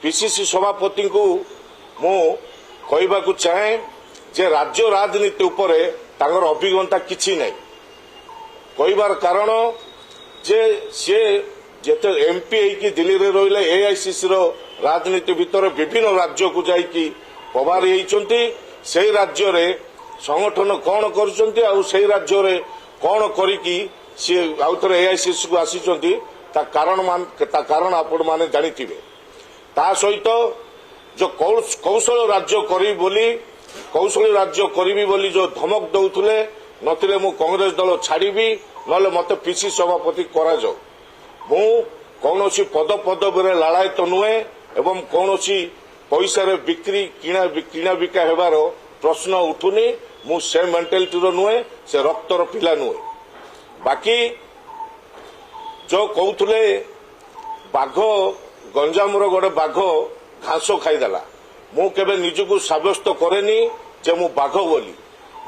PCC सभापति को मु कहवाकू चाहे जे राज्य राजनीति उपरे तांगर अभिज्ञता किछि नै कहबार कारण जे से जेते एमपी की दिल्ली रे रहिले एआईसीसी रो राजनीति भितर विभिन्न राज्य को जाइकी पवारी होइचंती सेही राज्य रे संगठन कौन करुचंती आ सेही राज्य रे कौन करिकी से आउ थरे एआईसीसी को आसीचंती ता कारण आपण माने जानिथिबे ता सहित जो कौशल राज्य करी बोली कौशल राज्य करी बोली जो धमक दउथले नथिले मु कांग्रेस दल छाड़ीबी नले मते पीसी सभापति करा जाऊ मु कौनसी पद पदवी लालायत नुहे एवं कौनसी पैसा बिक्री किणा बिका हेबार प्रश्न उठुनी मु से मेंटालिटी नुहे से रक्तर पिला नुहे बाकी जो कहते बाघ गंजाम गोटे बाघ घास खाईदेला मु केबे निजको साब्यस्त करेनी जे मु बाघ बोली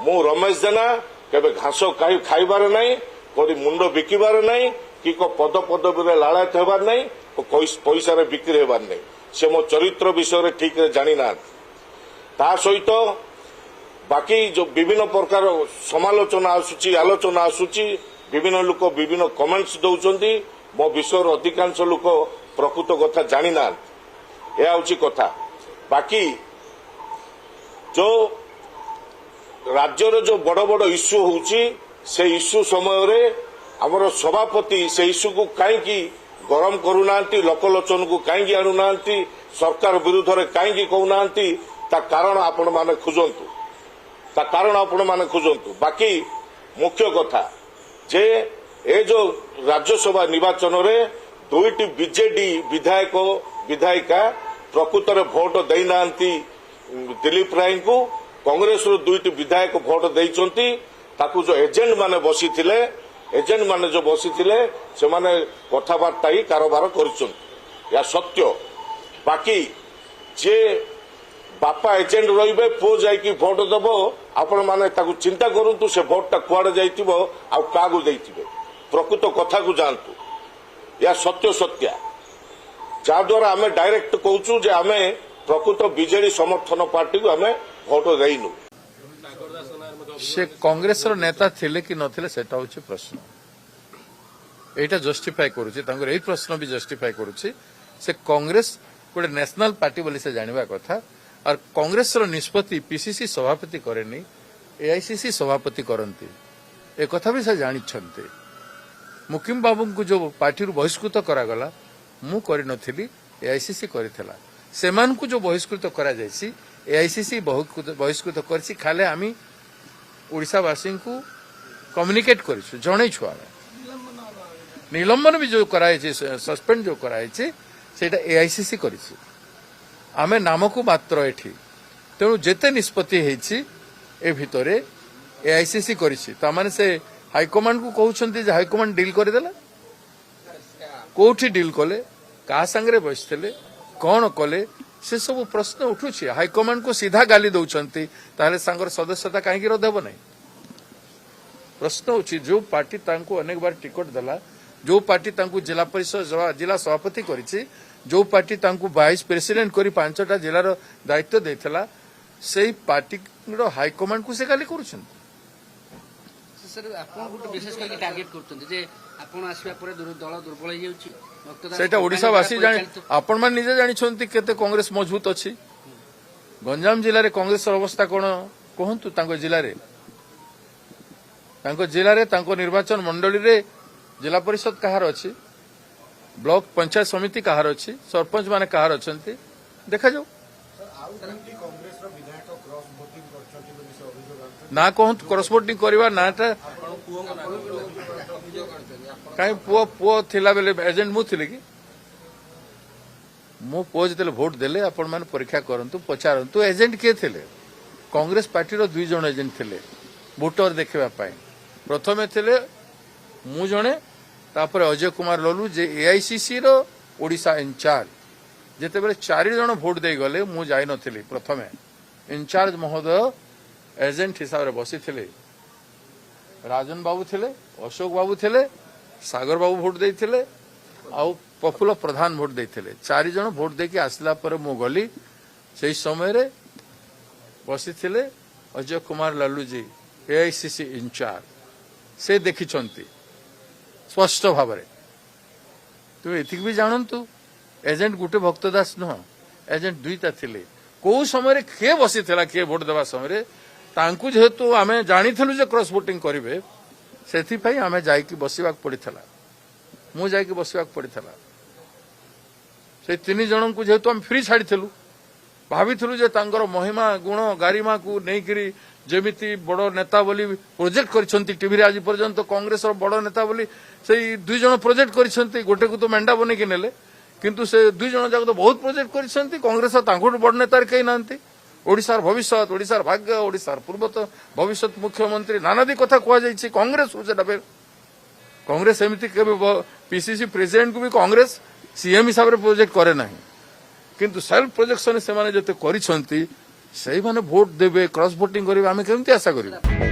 मु रमेश जेना केबे घास खाइबार नहीं कोई मुंड बिकिबार नहीं कि को पद पदवी लालायत हेबार नहीं पैसा बिक्री हेबार नहीं से मो चरित्र विषय ठीक जानी ना ता सहित बाकी जो विभिन्न प्रकार समालोचना आसुची आलोचना आसुची विभिन्न लोक विभिन्न कमेंट्स दउचंती मो विषय अधिकांश लोक प्रकृत कथा जानी ना यह हूँ कथा बाकी जो राज्यर जो बड़ बड़ इश्यू होउची से इश्यू समय रे हमर सभापति से इश्यू को कहीं गरम करूना लोकलोचन को कहीं आणुना सरकार विरुद्ध में कहीं कहूना कारण आपण माने खोजंतु ता कारण आपण माने खोजंतु बाकी मुख्य कथा जे ए जो राज्यसभा निर्वाचन रे दुईटी बीजेडी विधायक विधायिका प्रकृत में भोट देना दिलीप राय को कांग्रेस दुईटी विधायक भोट देइचंती ताकू जो एजेंट माने बसी थिले एजेंट माने जो बसी थिले से माने कथाबार्ता ही कारोबार करिसंती या सत्य बाकी जे बापा एजेंट रहिबे पो जाई की भोट दबो आपण माने ताकू चिंता करंतु से भोटटा कुआडे जाइतिबो आ कागु देइतिबे प्रकृत कथा को जानतु या सत्य सत्या जा द्वारा आमे डायरेक्ट कहूचु जे आमे प्रकृत बीजेडी समर्थन पार्टी को आमे भोट देइनु से कांग्रेस रो नेता थिले कि नथिले सेटा होछि प्रश्न एटा जस्टिफाई करूछि तांगर एई प्रश्न भी जस्टिफाई करूछि से कांग्रेस गोटे नेशनल पार्टी बोली से जानिबा कथा और कांग्रेस रो निष्पत्ति पीसीसी सभापति करेनी एआईसीसी सभापति करंती ए कथा भी से जानिछन्ते मुकिम बाबू को जो पार्टी रू बहिष्कृत करागला मु करि नथिली एआईसीसी करिथला सेमान को जो बहिष्कृत करा जायछि एआईसीसी बहिष्कृत करछि खाले आमी ओडिशावासी को कम्युनिकेट करिछु जणैछु आमे निलंबन भी जो कराई सस्पेंड जो कराई सेटा एआईसीसी करिछि आमे नाम को मात्र एठी तेणु जेते निष्पत्ति हेछि ए भितरे एआईसीसी करिछि ता माने से हाईकमांड को कहउछन्ती जे हाईकमांड डील कर देला कोठी डील कले का संगरे बसथिले कोन कले से सब प्रश्न उठुछि हाईकमांड को सीधा गाली दउछन्ती ताले संगर सदस्यता काहे रद्द हेबो नै प्रश्न होछि जो पार्टी तांको अनेक बार टिकट देला जो पार्टी तांको जिला परिषद जिला सभापति करिछि जो पार्टी तांको वाइस प्रेसिडेंट करी 5टा जिलार दायित्व देथिला सेही पार्टी रो हाईकमांड को से गाली करूछन्ती सर आपन गुट विशेष करके टार्गेट करछन्ती जे आपन आसीबा परे दल दुर्बल हो जाउछि सेटा ओडिसा वासी जानि आपन मान निजे जानिछन्ती केते कांग्रेस मजबूत अछि गंजाम जिल्ला रे कांग्रेस अवस्था कोन कहंतु तांको जिल्ला रे तांको निर्वाचन मंडली रे जिला परिषद कहार अछि ब्लॉक पंचायत समिति कहार अछि सरपंच माने कहार अछन्ती देखा जाऊ ना कहंतु क्रॉस वोटिंग करबा नाटा कहीं पुओ थिला बेले एजेंट मु थिले कि मो पुओ जते भोट देले आपण माने परीक्षा करंतु पचारंतु एजेंट के थिले कांग्रेस पार्टी रो 2 जण एजेंट थिले वोटर देखबा पाए प्रथमे थिले मु जणे तापर अजय कुमार ललू जे एआईसीसी रो ओडिशा इंचार्ज जेते बेले 4 जण भोट दे गले मु जाय नथिली प्रथमे इंचार्ज महोदय एजेंट हिसाब रे बसी थिले राजन बाबू थिले अशोक बाबू थिले सागर बाबू भोट देइथिले आउ प्रफुल्ल प्रधान भोट देते 4 जन भोट देके आसला पर मु गली से समय बसी अजय कुमार लालू जी एआईसीसी इंचार्ज से देखी स्पष्ट भाव तुम एति भी जानतु एजेंट गुटे भक्तदास नुह एजेंट दुईटा थिले कौ समय किए बसी किए भोट देवा समय तांकु जेहेतु आमे जानिथिलु जे क्रॉस वोटिंग करिवे सेथि आमे जाइकी बसिबाक पड़िथला मु जाइकी बसिबाक पड़िथला से 3 जन को जेहेतु हम फ्री छाड़िथिलु भाविथिलु जे तांकर महिमा गुण गारिमा को नेकिरी जेमिति बड़ नेता बोली प्रोजेक्ट करिसंती टीवी रे आज पर्यंत कांग्रेस रो बड़ नेता बोली से 2 जन प्रोजेक्ट करिसंती गोटे को तो मेंढा बने के नेले किंतु से 2 जन जाक तो बहुत प्रोजेक्ट करिसंती कांग्रेस तांको बड़ नेता कहीं नांती ओडिशार भविष्य ओडिशार भाग्य ओडिशार पूर्वतन भविष्य मुख्यमंत्री नानादी कथा कह जाइछि कांग्रेस कांग्रेस एमती केबे पीसीसी प्रेसिडेंट को भी कांग्रेस सीएम हिसाब से प्रोजेक्ट करे नाही किंतु सेल्फ प्रोजेक्शन से माने जते करिसंती सेही माने भोट देबे क्रॉस वोटिंग करिवे आमे केमती आशा करिवे।